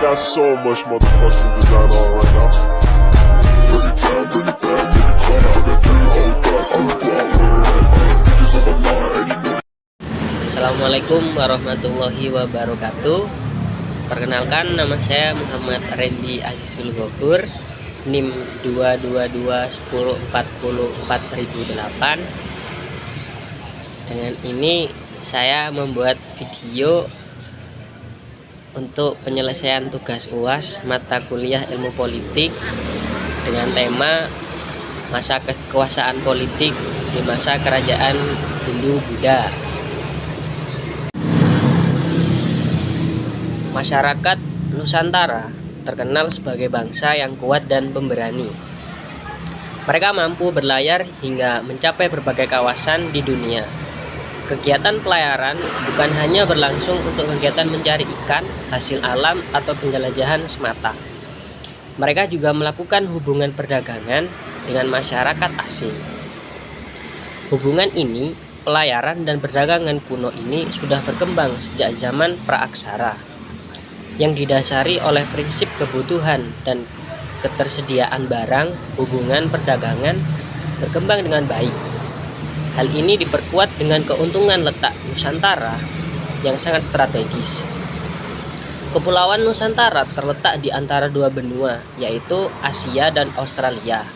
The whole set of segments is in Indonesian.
got so much motherfucking design on right now. Bring it down, bring it back, make it clap. I got 3 old guys on the block, bitches on the line, and you know. Assalamualaikum warahmatullahi wabarakatuh. Perkenalkan, nama saya Muhammad Randy Azizul Ghafur, NIM 22210404008. Dengan ini saya membuat video untuk penyelesaian tugas UAS mata kuliah ilmu politik dengan tema masa kekuasaan politik di masa kerajaan Hindu-Buddha. Masyarakat Nusantara terkenal sebagai bangsa yang kuat dan pemberani. Mereka mampu berlayar hingga mencapai berbagai kawasan di dunia. Kegiatan pelayaran bukan hanya berlangsung untuk kegiatan mencari ikan, hasil alam, atau penjelajahan semata. Mereka juga melakukan hubungan perdagangan dengan masyarakat asing. Hubungan ini, pelayaran dan perdagangan kuno ini sudah berkembang sejak zaman praaksara, yang didasari oleh prinsip kebutuhan dan ketersediaan barang. Hubungan perdagangan berkembang dengan baik. Hal ini diperkuat dengan keuntungan letak Nusantara yang sangat strategis. Kepulauan Nusantara terletak di antara dua benua, yaitu Asia dan Australia,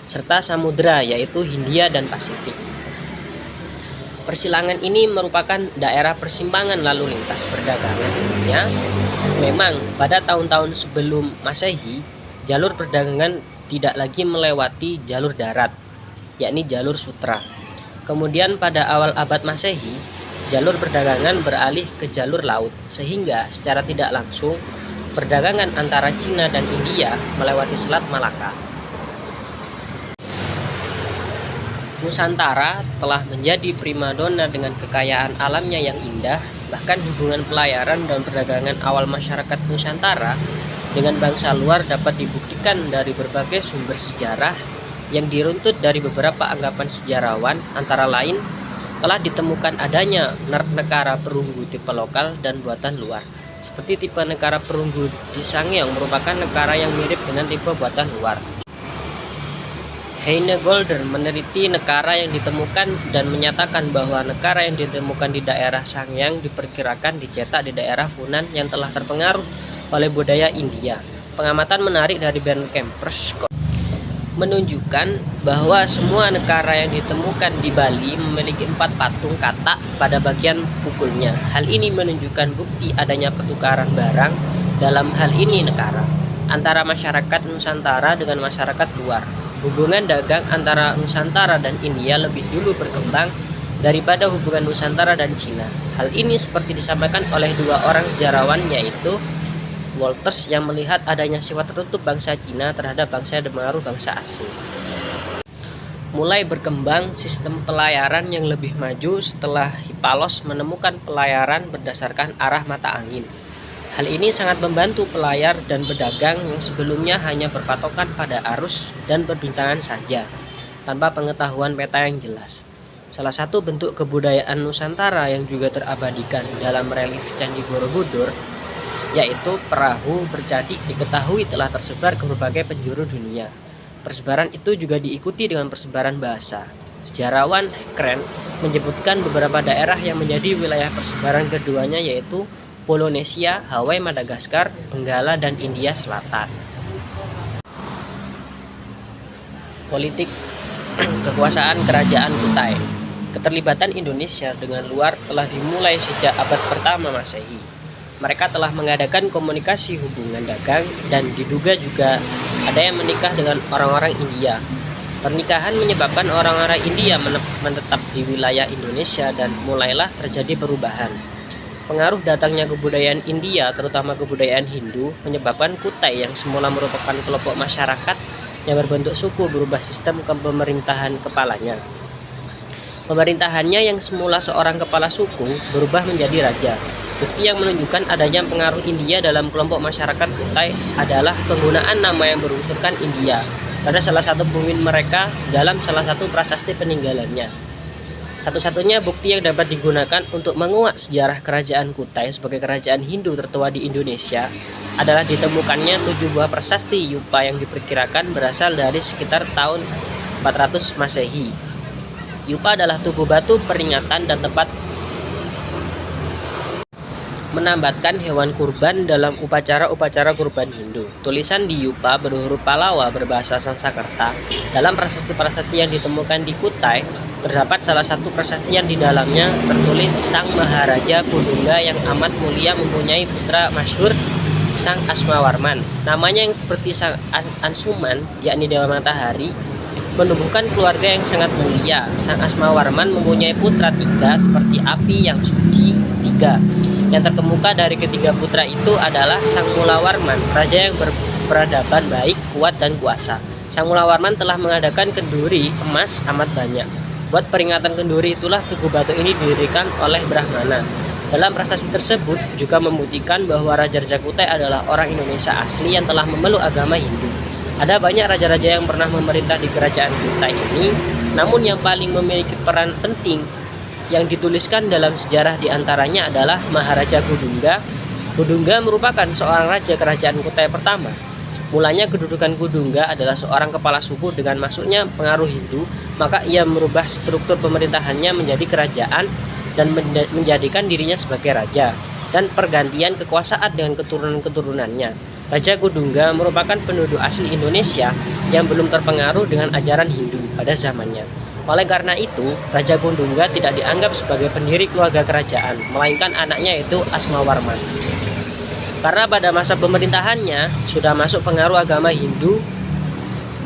serta samudera, yaitu Hindia dan Pasifik. Persilangan ini merupakan daerah persimpangan lalu lintas perdagangan dunia. Memang pada tahun-tahun sebelum Masehi, jalur perdagangan tidak lagi melewati jalur darat, yakni jalur sutra. Kemudian pada awal abad Masehi, jalur perdagangan beralih ke jalur laut, sehingga secara tidak langsung perdagangan antara Cina dan India melewati Selat Malaka. Nusantara telah menjadi primadona dengan kekayaan alamnya yang indah. Bahkan hubungan pelayaran dan perdagangan awal masyarakat Nusantara dengan bangsa luar dapat dibuktikan dari berbagai sumber sejarah yang diruntut dari beberapa anggapan sejarawan. Antara lain, telah ditemukan adanya negara perunggu tipe lokal dan buatan luar. Seperti tipe negara perunggu di Sangiang merupakan negara yang mirip dengan tipe buatan luar. Heine Golder meneliti negara yang ditemukan dan menyatakan bahwa negara yang ditemukan di daerah Sangiang diperkirakan dicetak di daerah Funan yang telah terpengaruh oleh budaya India. Pengamatan menarik dari Bernd Kempers menunjukkan bahwa semua negara yang ditemukan di Bali memiliki 4 patung katak pada bagian pukulnya. Hal ini menunjukkan bukti adanya pertukaran barang, dalam hal ini negara, antara masyarakat Nusantara dengan masyarakat luar. Hubungan dagang antara Nusantara dan India lebih dulu berkembang daripada hubungan Nusantara dan Cina. Hal ini seperti disampaikan oleh dua orang sejarawan, yaitu Wolters yang melihat adanya sifat tertutup bangsa Cina terhadap bangsa yang berpengaruh bangsa asing. Mulai berkembang sistem pelayaran yang lebih maju setelah Hippasos menemukan pelayaran berdasarkan arah mata angin. Hal ini sangat membantu pelayar dan pedagang yang sebelumnya hanya berpatokan pada arus dan perbintangan saja, tanpa pengetahuan peta yang jelas. Salah satu bentuk kebudayaan Nusantara yang juga terabadikan dalam relief Candi Borobudur, yaitu perahu bercadik, diketahui telah tersebar ke berbagai penjuru dunia. Persebaran itu juga diikuti dengan persebaran bahasa. Sejarawan Kren menyebutkan beberapa daerah yang menjadi wilayah persebaran keduanya, yaitu Polinesia, Hawaii, Madagaskar, Benggala, dan India Selatan. Politik kekuasaan kerajaan Kutai. Keterlibatan Indonesia dengan luar telah dimulai sejak abad pertama Masehi. Mereka telah mengadakan komunikasi hubungan dagang dan diduga juga ada yang menikah dengan orang-orang India. Pernikahan menyebabkan orang-orang India menetap di wilayah Indonesia dan mulailah terjadi perubahan. Pengaruh datangnya kebudayaan India, terutama kebudayaan Hindu, menyebabkan Kutai yang semula merupakan kelompok masyarakat yang berbentuk suku berubah sistem kepemerintahan kepalanya. Pemerintahannya yang semula seorang kepala suku berubah menjadi raja. Bukti yang menunjukkan adanya pengaruh India dalam kelompok masyarakat Kutai adalah penggunaan nama yang berunsurkan India pada salah satu pemimpin mereka dalam salah satu prasasti peninggalannya. Satu-satunya bukti yang dapat digunakan untuk menguak sejarah kerajaan Kutai sebagai kerajaan Hindu tertua di Indonesia adalah ditemukannya 7 buah prasasti Yupa yang diperkirakan berasal dari sekitar tahun 400 Masehi. Yupa adalah tugu batu peringatan dan tempat menambatkan hewan kurban dalam upacara-upacara kurban Hindu. Tulisan di Yupa berhuruf Palawa berbahasa Sanskerta. Dalam prasasti-prasasti yang ditemukan di Kutai, terdapat salah satu prasasti yang di dalamnya tertulis Sang Maharaja Kudungga yang amat mulia mempunyai putra masyhur Sang Asmawarman. Namanya yang seperti Sang Ansuman, yakni Dewa Matahari, menumbuhkan keluarga yang sangat mulia. Sang Asmawarman mempunyai putra 3 seperti api yang suci 3. Yang terkemuka dari ketiga putra itu adalah Sang Mulawarman, raja yang berperadaban baik, kuat, dan kuasa. Sang Mulawarman telah mengadakan kenduri emas amat banyak. Buat peringatan kenduri itulah tugu batu ini didirikan oleh Brahmana. Dalam prasasti tersebut juga membuktikan bahwa Raja Kutai adalah orang Indonesia asli yang telah memeluk agama Hindu. Ada banyak raja-raja yang pernah memerintah di kerajaan Kutai ini, namun yang paling memiliki peran penting yang dituliskan dalam sejarah diantaranya adalah Maharaja Kudungga. Kudungga merupakan seorang raja kerajaan Kutai pertama. Mulanya kedudukan Kudungga adalah seorang kepala suku. Dengan masuknya pengaruh Hindu, maka ia merubah struktur pemerintahannya menjadi kerajaan dan menjadikan dirinya sebagai raja, dan pergantian kekuasaan dengan keturunan-keturunannya. Raja Kudungga merupakan penduduk asli Indonesia yang belum terpengaruh dengan ajaran Hindu pada zamannya. Oleh karena itu, Raja Kudungga tidak dianggap sebagai pendiri keluarga kerajaan, melainkan anaknya yaitu Asmawarman. Karena pada masa pemerintahannya sudah masuk pengaruh agama Hindu,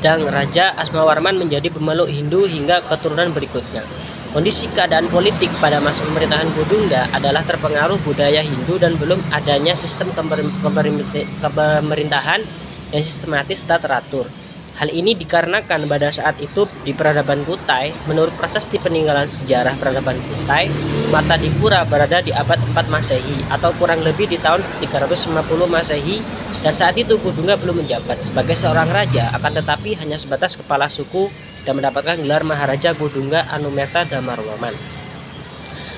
dan Raja Asmawarman menjadi pemeluk Hindu hingga keturunan berikutnya. Kondisi keadaan politik pada masa pemerintahan Kudungga adalah terpengaruh budaya Hindu dan belum adanya sistem pemerintahan yang sistematis dan teratur. Hal ini dikarenakan pada saat itu di peradaban Kutai, menurut prasasti peninggalan sejarah peradaban Kutai, Martadipura berada di abad 4 Masehi atau kurang lebih di tahun 350 Masehi, dan saat itu Kudungga belum menjabat sebagai seorang raja, akan tetapi hanya sebatas kepala suku dan mendapatkan gelar Maharaja Kudungga Anumeta Damarwaman.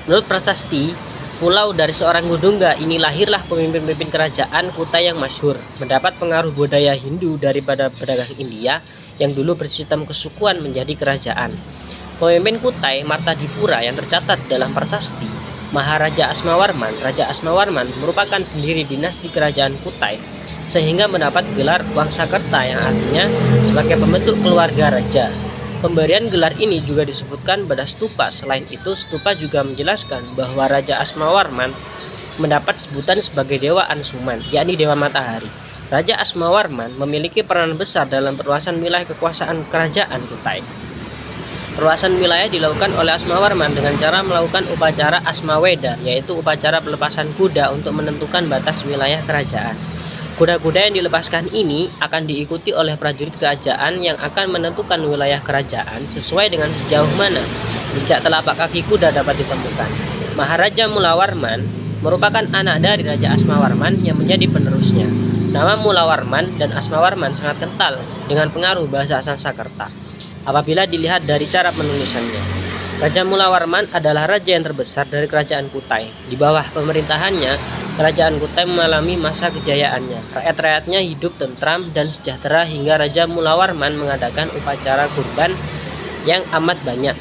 Menurut prasasti, pulau dari seorang Kudungga ini lahirlah pemimpin-pemimpin kerajaan Kutai yang masyhur, mendapat pengaruh budaya Hindu daripada pedagang India yang dulu bersistem kesukuan menjadi kerajaan. Pemimpin Kutai Martadipura yang tercatat dalam prasasti Maharaja Asmawarman, Raja Asmawarman merupakan pendiri dinasti kerajaan Kutai, sehingga mendapat gelar Wangsakerta yang artinya sebagai pembentuk keluarga raja. Pemberian gelar ini juga disebutkan pada stupa. Selain itu, stupa juga menjelaskan bahwa Raja Asmawarman mendapat sebutan sebagai Dewa Ansuman, yakni Dewa Matahari. Raja Asmawarman memiliki peran besar dalam perluasan wilayah kekuasaan kerajaan Kutai. Perluasan wilayah dilakukan oleh Asmawarman dengan cara melakukan upacara Asmaweda, yaitu upacara pelepasan kuda untuk menentukan batas wilayah kerajaan. Kuda-kuda yang dilepaskan ini akan diikuti oleh prajurit kerajaan yang akan menentukan wilayah kerajaan sesuai dengan sejauh mana jejak telapak kaki kuda dapat ditemukan. Maharaja Mulawarman merupakan anak dari Raja Asmawarman yang menjadi penerusnya. Nama Mulawarman dan Asmawarman sangat kental dengan pengaruh bahasa Sanskerta apabila dilihat dari cara penulisannya. Raja Mulawarman adalah raja yang terbesar dari kerajaan Kutai. Di bawah pemerintahannya, kerajaan Kutai mengalami masa kejayaannya. Rakyat-rakyatnya hidup tentram dan sejahtera hingga Raja Mulawarman mengadakan upacara kurban yang amat banyak.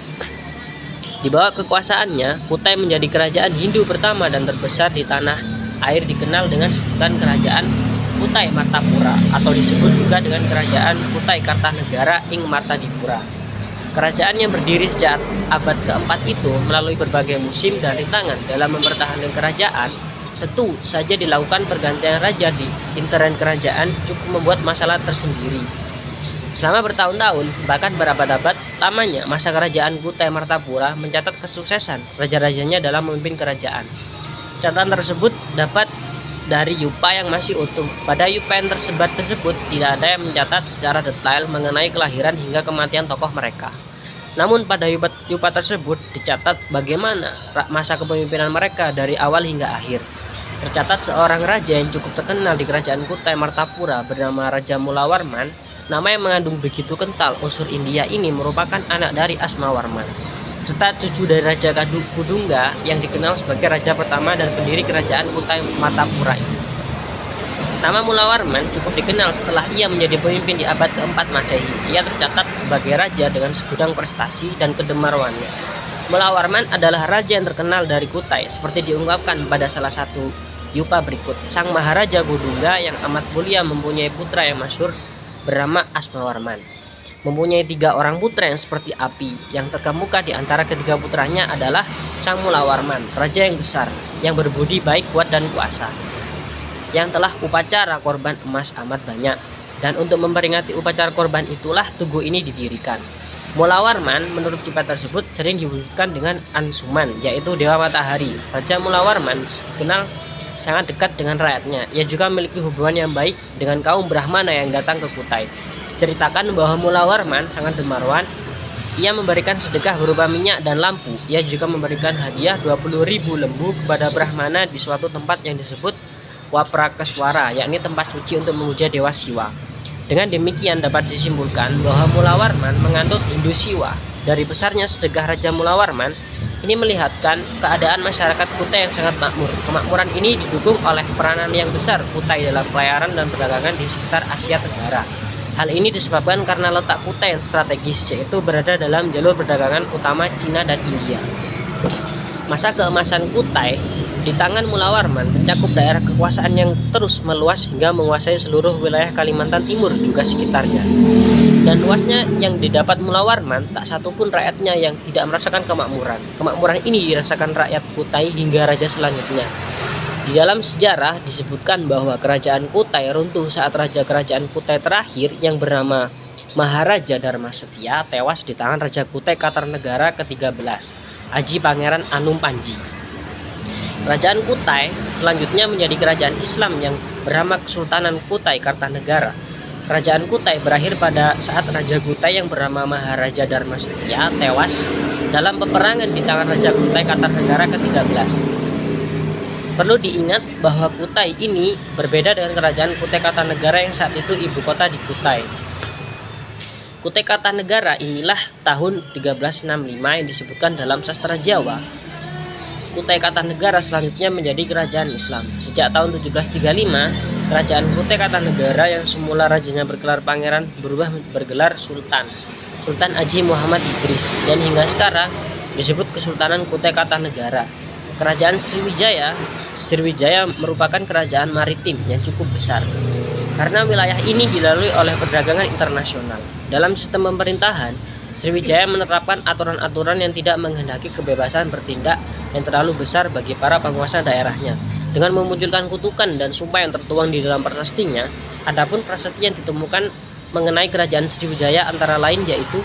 Di bawah kekuasaannya, Kutai menjadi kerajaan Hindu pertama dan terbesar di tanah air, dikenal dengan sebutan Kerajaan Kutai Martapura atau disebut juga dengan Kerajaan Kutai Kartanegara ing Martadipura. Kerajaan yang berdiri sejak abad keempat itu melalui berbagai musim dan rintangan dalam mempertahankan kerajaan. Tentu saja dilakukan pergantian raja di intern kerajaan cukup membuat masalah tersendiri. Selama bertahun-tahun, bahkan berabad-abad lamanya, masa kerajaan Kutai Martapura mencatat kesuksesan raja-rajanya dalam memimpin kerajaan. Catatan tersebut dapat dari Yupa yang masih utuh. Pada Yupa yang tersebar tersebut tidak ada yang mencatat secara detail mengenai kelahiran hingga kematian tokoh mereka. Namun pada Yupa tersebut dicatat bagaimana masa kepemimpinan mereka dari awal hingga akhir. Tercatat seorang raja yang cukup terkenal di kerajaan Kutai Martapura bernama Raja Mulawarman. Nama yang mengandung begitu kental unsur India ini merupakan anak dari Asmawarman, serta cucu dari Raja Kudungga yang dikenal sebagai raja pertama dan pendiri kerajaan Kutai Martapura itu. Nama Mulawarman cukup dikenal setelah ia menjadi pemimpin di abad keempat Masehi. Ia tercatat sebagai raja dengan segudang prestasi dan kedermawanannya. Mulawarman adalah raja yang terkenal dari Kutai, seperti diungkapkan pada salah satu yupa berikut. Sang Maharaja Godungga yang amat mulia mempunyai putra yang masyhur bernama Asmawarman. Mempunyai 3 orang putra yang seperti api. Yang terkemuka di antara ketiga putranya adalah Sang Mulawarman, raja yang besar, yang berbudi baik, kuat dan kuasa, yang telah upacara korban emas amat banyak, dan untuk memperingati upacara korban itulah tugu ini didirikan. Mulawarman menurut kitab tersebut sering diwujudkan dengan Ansuman, yaitu dewa matahari. Raja Mulawarman dikenal sangat dekat dengan rakyatnya. Ia juga memiliki hubungan yang baik dengan kaum Brahmana yang datang ke Kutai. Diceritakan bahwa Mulawarman sangat dermawan. Ia memberikan sedekah berupa minyak dan lampu. Ia juga memberikan hadiah 20.000 lembu kepada Brahmana di suatu tempat yang disebut Waprakeswara, yakni tempat suci untuk memuja Dewa Siwa. Dengan demikian dapat disimpulkan bahwa Mulawarman menganut Hindu Siwa. Dari besarnya sedekah Raja Mulawarman, ini melihatkan keadaan masyarakat Kutai yang sangat makmur. Kemakmuran ini didukung oleh peranan yang besar Kutai dalam pelayaran dan perdagangan di sekitar Asia Tenggara. Hal ini disebabkan karena letak Kutai yang strategis, yaitu berada dalam jalur perdagangan utama Cina dan India. Masa keemasan Kutai di tangan Mulawarman mencakup daerah kekuasaan yang terus meluas hingga menguasai seluruh wilayah Kalimantan Timur juga sekitarnya. Dan luasnya yang didapat Mulawarman, tak satupun rakyatnya yang tidak merasakan kemakmuran. Kemakmuran ini dirasakan rakyat Kutai hingga raja selanjutnya. Di dalam sejarah disebutkan bahwa kerajaan Kutai runtuh saat raja kerajaan Kutai terakhir yang bernama Maharaja Dharmasetia tewas di tangan Raja Kutai Kartanegara ke-13, Aji Pangeran Anum Panji. Kerajaan Kutai selanjutnya menjadi kerajaan Islam yang bernama Kesultanan Kutai Kartanegara. Kerajaan Kutai berakhir pada saat Raja Kutai yang bernama Maharaja Dharmasetia tewas dalam peperangan di tangan Raja Kutai Kartanegara ke-13. Perlu diingat bahwa Kutai ini berbeda dengan kerajaan Kutai Kartanegara yang saat itu ibu kota di Kutai. Kutai Kartanegara inilah tahun 1365 yang disebutkan dalam sastra Jawa. Kutai Kartanegara selanjutnya menjadi kerajaan Islam. Sejak tahun 1735, kerajaan Kutai Kartanegara yang semula rajanya bergelar pangeran berubah bergelar sultan, Sultan Aji Muhammad Idris, dan hingga sekarang disebut Kesultanan Kutai Kartanegara. Kerajaan Sriwijaya merupakan kerajaan maritim yang cukup besar, karena wilayah ini dilalui oleh perdagangan internasional. Dalam sistem pemerintahan, Sriwijaya menerapkan aturan-aturan yang tidak menghendaki kebebasan bertindak yang terlalu besar bagi para penguasa daerahnya. Dengan memunculkan kutukan dan sumpah yang tertuang di dalam prasastinya, adapun prasasti yang ditemukan mengenai kerajaan Sriwijaya antara lain yaitu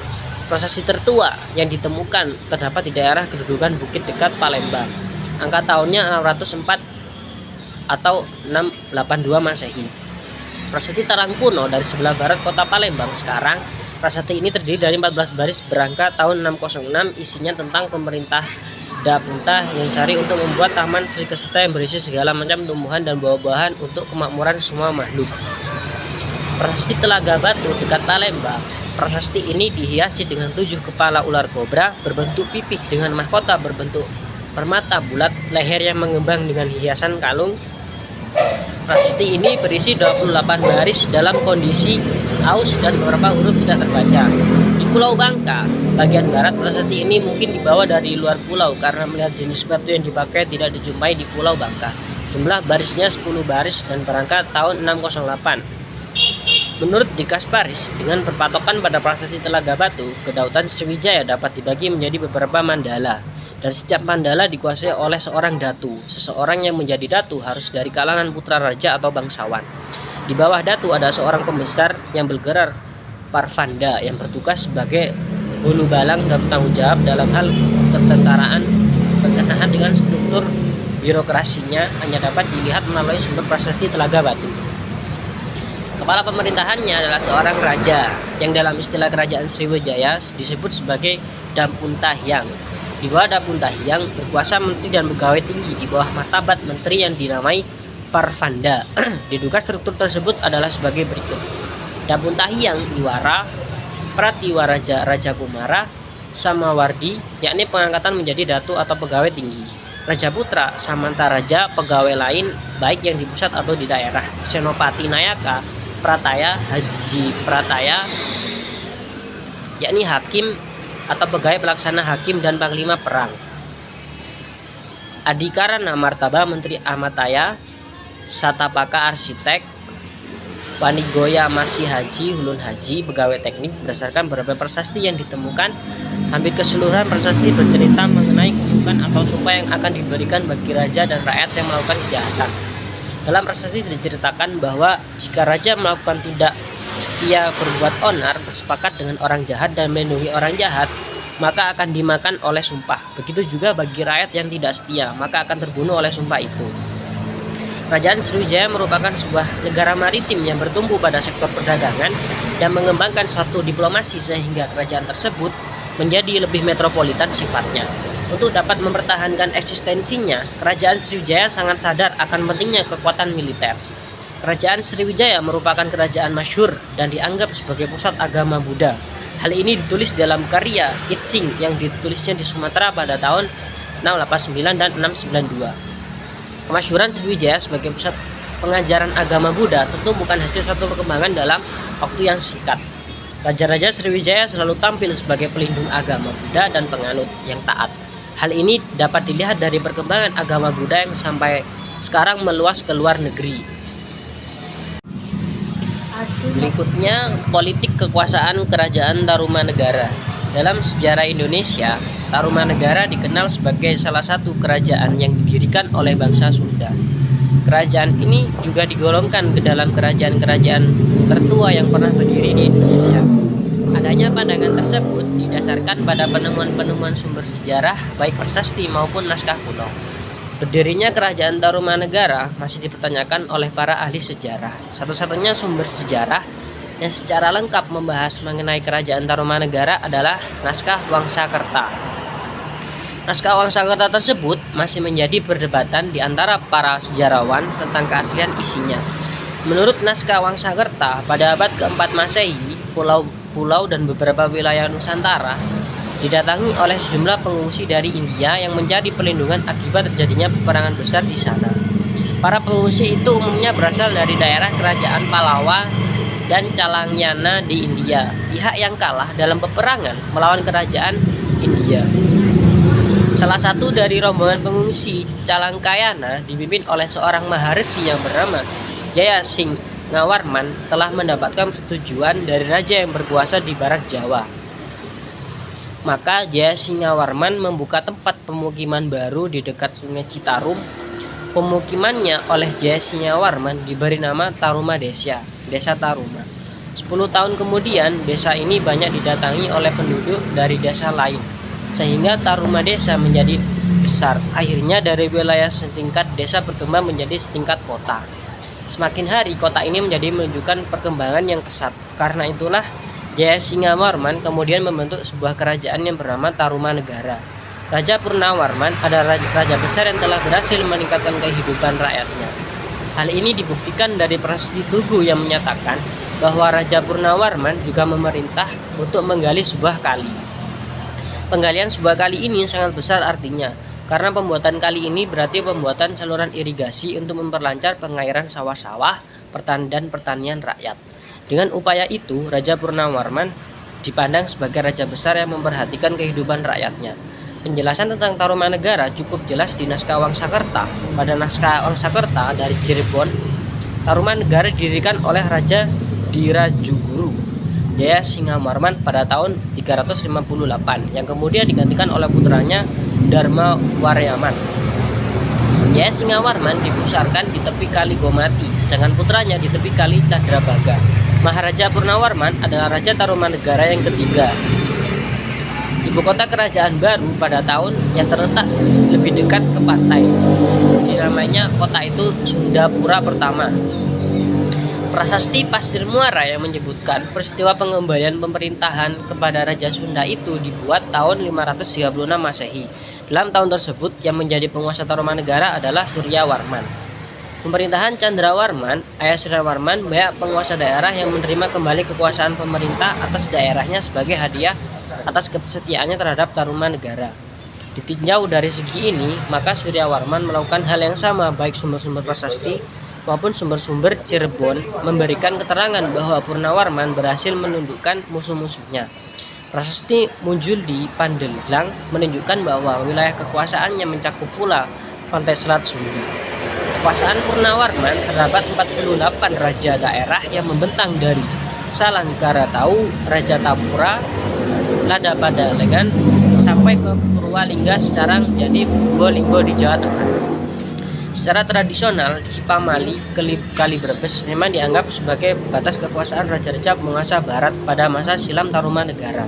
prasasti tertua yang ditemukan terdapat di daerah kedudukan Bukit dekat Palembang. Angka tahunnya 604 atau 682 Masehi. Prasasti Tarang kuno dari sebelah barat kota Palembang sekarang. Prasasti ini terdiri dari 14 baris berangka tahun 606, isinya tentang pemerintah Dapunta yang Sari untuk membuat taman Sri Keseta yang berisi segala macam tumbuhan dan buah-buahan untuk kemakmuran semua makhluk. Prasasti Telaga Batu dekat Palembang. Prasasti ini dihiasi dengan 7 kepala ular kobra berbentuk pipih dengan mahkota berbentuk permata bulat, leher yang mengembang dengan hiasan kalung. Prasasti ini berisi 28 baris dalam kondisi aus dan beberapa huruf tidak terbaca. Di Pulau Bangka, bagian barat, prasasti ini mungkin dibawa dari luar pulau karena melihat jenis batu yang dipakai tidak dijumpai di Pulau Bangka. Jumlah barisnya 10 baris dan berangkat tahun 608. Menurut Dikas Paris, dengan berpatokan pada prasasti Telaga Batu, kedaulatan Sriwijaya dapat dibagi menjadi beberapa mandala. Dan setiap mandala dikuasai oleh seorang datu. Seseorang yang menjadi datu harus dari kalangan putra raja atau bangsawan. Di bawah datu ada seorang pembesar yang bergelar Parvanda yang bertugas sebagai hulu balang dan bertanggung jawab dalam hal ketentaraan berkenaan dengan struktur birokrasinya hanya dapat dilihat melalui sumber prasasti Telaga Batu. Kepala pemerintahannya adalah seorang raja yang dalam istilah kerajaan Sriwijaya disebut sebagai Dampuntahyang. Di bawah Dampuntahyang berkuasa menteri dan pegawai tinggi di bawah martabat menteri yang dinamai Parvanda. Diduga struktur tersebut adalah sebagai berikut: Dampuntahyang Diwara, Pratiwaraja Raja Kumara, Samawardi, yakni pengangkatan menjadi datu atau pegawai tinggi. Rajaputra, Samantaraja, pegawai lain baik yang di pusat atau di daerah, Senopati Nayaka, Prataya, Haji Prataya, yakni hakim atau pegawai pelaksana hakim dan panglima perang. Adikarana Martaba, Menteri Amataya, Satapaka, arsitek, Wanigoya Masih Haji, Hulun Haji, pegawai teknik. Berdasarkan beberapa prasasti yang ditemukan, hampir keseluruhan prasasti bercerita mengenai kutukan atau sumpah yang akan diberikan bagi raja dan rakyat yang melakukan kejahatan. Dalam prasasti diceritakan bahwa jika raja melakukan tidak setia, berbuat onar, bersepakat dengan orang jahat dan melindungi orang jahat, maka akan dimakan oleh sumpah. Begitu juga bagi rakyat yang tidak setia, maka akan terbunuh oleh sumpah itu. Kerajaan Sriwijaya merupakan sebuah negara maritim yang bertumbuh pada sektor perdagangan dan mengembangkan suatu diplomasi sehingga kerajaan tersebut menjadi lebih metropolitan sifatnya. Untuk dapat mempertahankan eksistensinya, kerajaan Sriwijaya sangat sadar akan pentingnya kekuatan militer. Kerajaan Sriwijaya merupakan kerajaan masyhur dan dianggap sebagai pusat agama Buddha. Hal ini ditulis dalam karya Itsing yang ditulisnya di Sumatera pada tahun 689 dan 692. Kemasyhuran Sriwijaya sebagai pusat pengajaran agama Buddha tentu bukan hasil suatu perkembangan dalam waktu yang singkat. Raja-raja Sriwijaya selalu tampil sebagai pelindung agama Buddha dan penganut yang taat. Hal ini dapat dilihat dari perkembangan agama Buddha yang sampai sekarang meluas ke luar negeri. Berikutnya, politik kekuasaan Kerajaan Tarumanegara. Dalam sejarah Indonesia, Tarumanegara dikenal sebagai salah satu kerajaan yang didirikan oleh bangsa Sunda. Kerajaan ini juga digolongkan ke dalam kerajaan-kerajaan tertua yang pernah berdiri di Indonesia. Adanya pandangan tersebut didasarkan pada penemuan-penemuan sumber sejarah, baik prasasti maupun naskah kuno. Berdirinya Kerajaan Tarumanegara masih dipertanyakan oleh para ahli sejarah. Satu-satunya sumber sejarah yang secara lengkap membahas mengenai Kerajaan Tarumanegara adalah naskah Wangsakerta. Naskah Wangsakerta tersebut masih menjadi perdebatan di antara para sejarawan tentang keaslian isinya. Menurut naskah Wangsakerta, pada abad keempat Masehi, pulau-pulau dan beberapa wilayah Nusantara didatangi oleh sejumlah pengungsi dari India yang mencari perlindungan akibat terjadinya peperangan besar di sana. Para pengungsi itu umumnya berasal dari daerah kerajaan Pallava dan Calangyana di India, pihak yang kalah dalam peperangan melawan kerajaan India. Salah satu dari rombongan pengungsi Calangyana dipimpin oleh seorang maharesi yang bernama Jaya Singawarman telah mendapatkan persetujuan dari raja yang berkuasa di barat Jawa. Maka Jaya Singawarman membuka tempat pemukiman baru di dekat Sungai Citarum. Pemukimannya oleh Jaya Singawarman diberi nama Tarumadesya, Desa Taruma. 10 tahun kemudian, desa ini banyak didatangi oleh penduduk dari desa lain, sehingga Tarumadesya menjadi besar. Akhirnya dari wilayah setingkat desa berkembang menjadi setingkat kota. Semakin hari, kota ini menunjukkan perkembangan yang pesat. Karena itulah Jaya Singawarman kemudian membentuk sebuah kerajaan yang bernama Tarumanegara. Raja Purnawarman adalah raja besar yang telah berhasil meningkatkan kehidupan rakyatnya. Hal ini dibuktikan dari prasasti Tugu yang menyatakan bahwa Raja Purnawarman juga memerintah untuk menggali sebuah kali. Penggalian sebuah kali ini sangat besar artinya, karena pembuatan kali ini berarti pembuatan saluran irigasi untuk memperlancar pengairan sawah-sawah dan pertanian rakyat. Dengan upaya itu, Raja Purnawarman dipandang sebagai raja besar yang memperhatikan kehidupan rakyatnya. Penjelasan tentang Tarumanegara cukup jelas di naskah Wangsakerta. Pada naskah Wangsakerta dari Cirebon, Tarumanegara didirikan oleh Raja Dirajuguru Jaya Singawarman pada tahun 358, yang kemudian digantikan oleh putranya Dharma Waryaman. Jaya Singawarman dibesarkan di tepi Kali Gomati, sedangkan putranya di tepi Kali Cadrabaga. Maharaja Purnawarman adalah Raja Tarumanegara yang ketiga. Ibu kota kerajaan baru pada tahun yang terletak lebih dekat ke pantai. Namanya kota itu Sundapura Pertama. Prasasti Pasir Muara yang menyebutkan peristiwa pengembalian pemerintahan kepada Raja Sunda itu dibuat tahun 536 Masehi. Dalam tahun tersebut yang menjadi penguasa Tarumanegara adalah Suryawarman. Pemerintahan Candrawarman, ayah Suryawarman, banyak penguasa daerah yang menerima kembali kekuasaan pemerintah atas daerahnya sebagai hadiah atas kesetiaannya terhadap Tarumanegara. Ditinjau dari segi ini, maka Suryawarman melakukan hal yang sama, baik sumber-sumber prasasti maupun sumber-sumber Cirebon memberikan keterangan bahwa Purnawarman berhasil menundukkan musuh-musuhnya. Prasasti Munjul di Pandeglang menunjukkan bahwa wilayah kekuasaannya mencakup pula pantai selat Sunda. Kekuasaan Purnawarman terdapat 48 raja daerah yang membentang dari Salangkaratau, Raja Tapura, Ladapadalengan sampai ke Purwalingga sekarang jadi Probolinggo di Jawa Tengah. Secara tradisional, Cipamali Kalibrebes memang dianggap sebagai batas kekuasaan raja-raja penguasa barat pada masa silam Tarumanegara.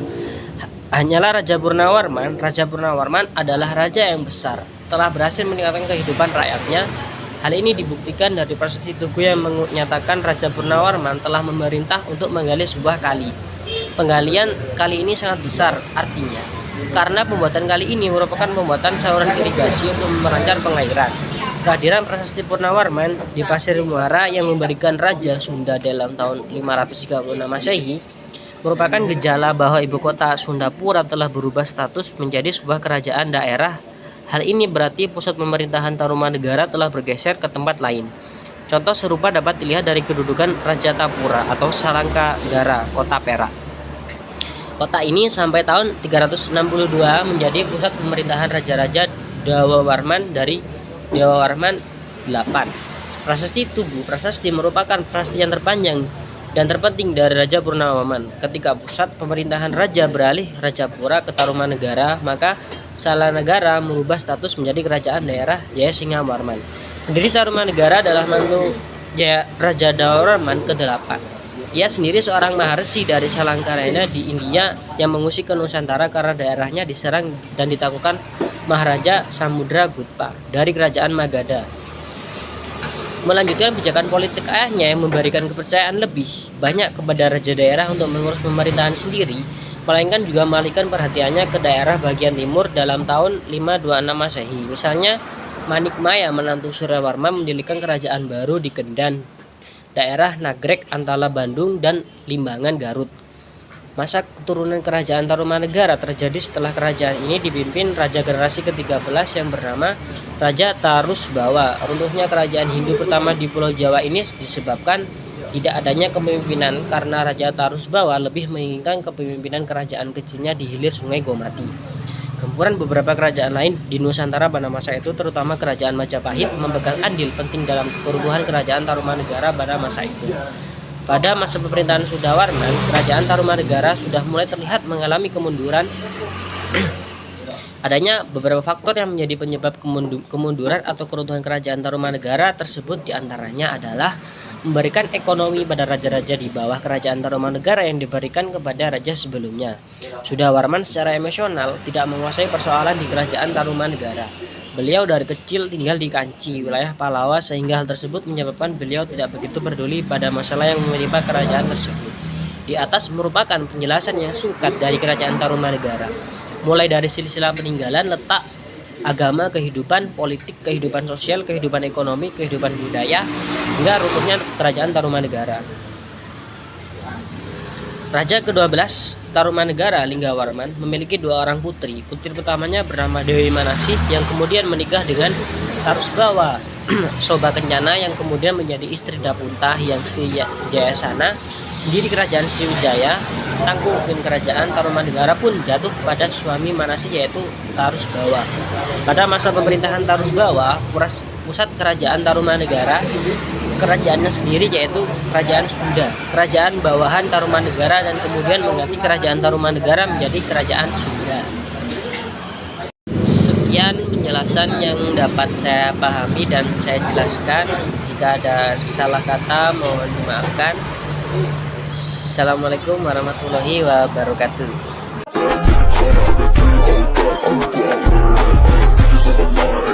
Hanyalah Raja Purnawarman adalah raja yang besar, telah berhasil meningkatkan kehidupan rakyatnya. Hal ini dibuktikan dari prasasti Tugu yang menyatakan Raja Purnawarman telah memerintah untuk menggali sebuah kali. Penggalian kali ini sangat besar, artinya karena pembuatan kali ini merupakan pembuatan saluran irigasi untuk melancar pengairan. Kehadiran prasasti Purnawarman di Pasir Muara yang memberikan Raja Sunda dalam tahun 536 Masehi merupakan gejala bahwa ibu kota Sundapura telah berubah status menjadi sebuah kerajaan daerah. Hal ini berarti pusat pemerintahan Tarumanegara telah bergeser ke tempat lain. Contoh serupa dapat dilihat dari kedudukan Raja Tapura atau Salangkagara, Kota Perak. Kota ini sampai tahun 362 menjadi pusat pemerintahan Raja-Raja Dewawarman dari Dewawarman 8. Prasasti Tugu Prasasti merupakan prasasti yang terpanjang dan terpenting dari Raja Purnawarman. Ketika pusat pemerintahan raja beralih Rajapura ke Tarumanegara, maka Salanegara merubah status menjadi kerajaan daerah Jayasingawarman. Pendiri Tarumanegara adalah mantu Raja Dewawarman ke-8. Ia sendiri seorang maharsi dari Salangkaraya di India yang mengungsi ke Nusantara karena daerahnya diserang dan ditaklukkan Maharaja Samudragupta dari kerajaan Magadha. Melanjutkan pijakan politik ayahnya yang memberikan kepercayaan lebih banyak kepada raja daerah untuk mengurus pemerintahan sendiri, melainkan juga mengalihkan perhatiannya ke daerah bagian timur dalam tahun 526 Masehi. Misalnya, Manikmaya menantu Suryawarman mendirikan kerajaan baru di Kendan, daerah Nagrek antara Bandung dan Limbangan Garut. Masa keturunan kerajaan Tarumanegara terjadi setelah kerajaan ini dipimpin raja generasi ke-13 yang bernama Raja Tarusbawa. Runtuhnya kerajaan Hindu pertama di Pulau Jawa ini disebabkan tidak adanya kepemimpinan karena Raja Tarusbawa lebih menginginkan kepemimpinan kerajaan kecilnya di hilir Sungai Gomati. Gempuran beberapa kerajaan lain di Nusantara pada masa itu, terutama kerajaan Majapahit, memegang andil penting dalam kerubuhan kerajaan Tarumanegara pada masa itu. Pada masa pemerintahan Suryawarman, kerajaan Tarumanegara sudah mulai terlihat mengalami kemunduran. Adanya beberapa faktor yang menjadi penyebab kemunduran atau keruntuhan kerajaan Tarumanegara tersebut, diantaranya adalah memberikan ekonomi pada raja-raja di bawah kerajaan Tarumanegara yang diberikan kepada raja sebelumnya. Suryawarman secara emosional tidak menguasai persoalan di kerajaan Tarumanegara. Beliau dari kecil tinggal di Kanci, wilayah Palawa, sehingga hal tersebut menyebabkan beliau tidak begitu peduli pada masalah yang menimpa kerajaan tersebut. Di atas merupakan penjelasan yang singkat dari kerajaan Tarumanegara, mulai dari silsilah peninggalan, letak, agama, kehidupan politik, kehidupan sosial, kehidupan ekonomi, kehidupan budaya, hingga runtuhnya kerajaan Tarumanegara. Raja ke-12 Tarumanegara, Linggawarman, memiliki 2 orang putri. Putri pertamanya bernama Dewi Manasih yang kemudian menikah dengan Tarusbawa Soba Kencana yang kemudian menjadi istri Dapunta yang Jayasana, pendiri kerajaan Sriwijaya. Tanggung kerajaan Tarumanegara pun jatuh kepada suami Manasih yaitu Tarusbawa. Pada masa pemerintahan Tarusbawa, pusat kerajaan Tarumanegara kerajaannya sendiri yaitu Kerajaan Sunda, kerajaan bawahan Tarumanegara, dan kemudian mengganti kerajaan Tarumanegara menjadi Kerajaan Sunda. Sekian penjelasan yang dapat saya pahami dan saya jelaskan. Jika ada salah kata mohon dimaafkan. Assalamualaikum warahmatullahi wabarakatuh. Bitches on the line.